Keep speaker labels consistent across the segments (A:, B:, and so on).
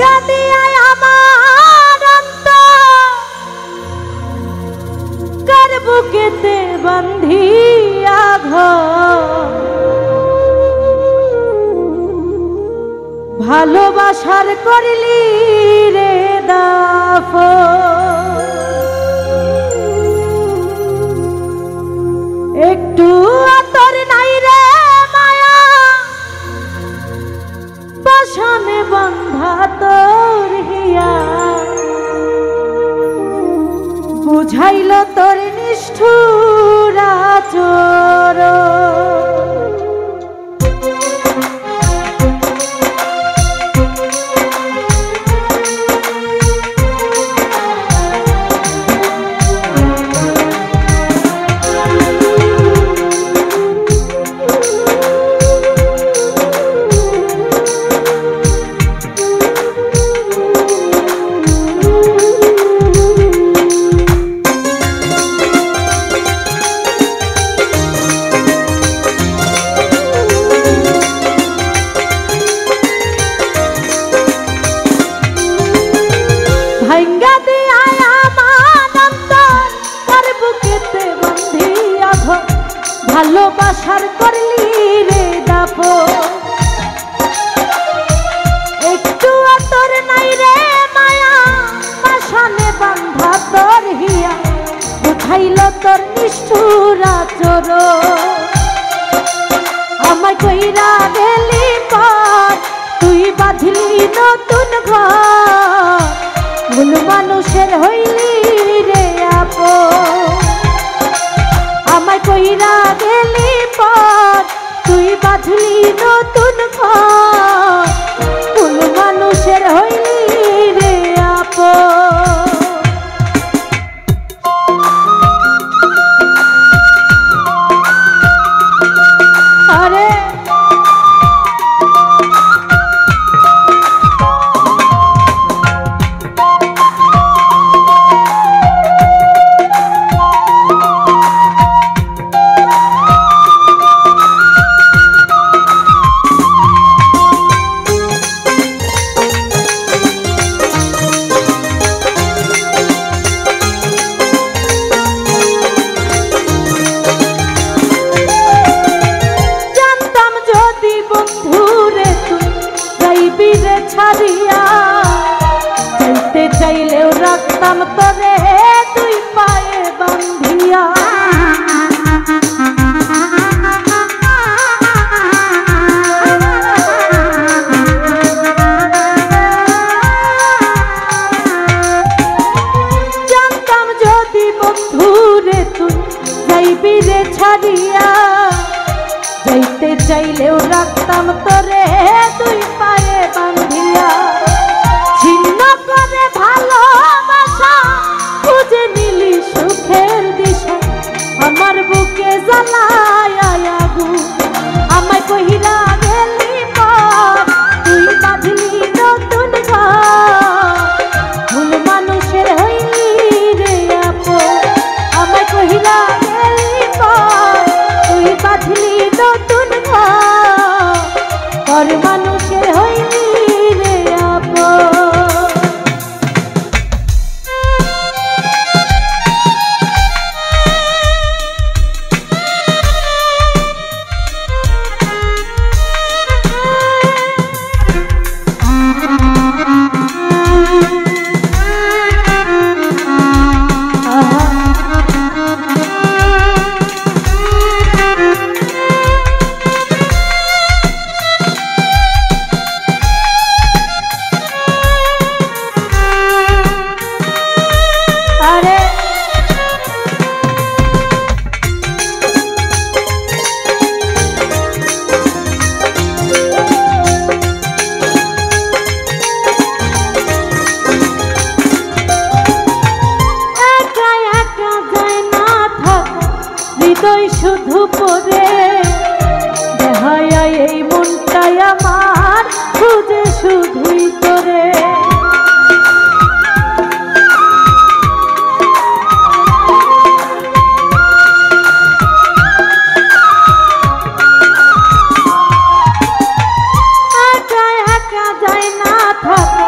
A: ভাঙ্গা দিয়া আমার অন্তর কার বুকেতে বান্ধিয়া ঘর ভালোবাসার করলি রে দাফন একটু আতর নাই রে মায়া পাশানে বন্ধা তোর হিয়া বুঝাইল তোর নিষ্ঠুর আচরণ ভাঙ্গা দিয়া আমার অন্তর কার বুকেতে বান্ধিয়া ঘর ভালোবাসার করলি রে দাফন একটু আতর নাই রে মায়া পাশানে বান্ধা তোর হিয়া বুঝাইল তোর নিষ্ঠুর আচরণ আমায় কইরা গেলি পর তুই বাঁধলি নতুন ঘর ভুল মানুষের হইলি রে আপন আমায় কইরা গেলি পর তুই বাঁধলি নতুন ঘর ভুল মানুষের হইলি রে আপন আরে ছাড়িয়া যাইতে চাইলেও রাখতাম তোরে দুই পায়ে বান্ধিয়া জানতাম যদি বন্ধুরে তুই যাইবি রে ছাড়িয়া যাইতে চাইলেও রাখতাম তোরে দুই পায়ে বান্ধিয়া ছিন্ন করে ভালোবাসা খুঁজে নিলি সুখের দিশা আমার বুকে জ্বালায় আগুন আমায় কহিলা গেলি পর তুই বাঁধলি নতুন ঘর ভুল মানুষের হইলি রে আপন আমায় কহিলা গেলি পর তুই বাঁধলি নতুন ঘর মানুষের হইলি রে আপন হৃদয় শুধু পড়ে দেহায়া এই মনটাই আমার খুঁজে শুধুই তোরে একা একা যায় না থাকা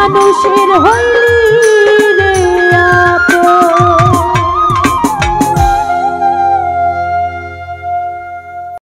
A: মানুষের হইলি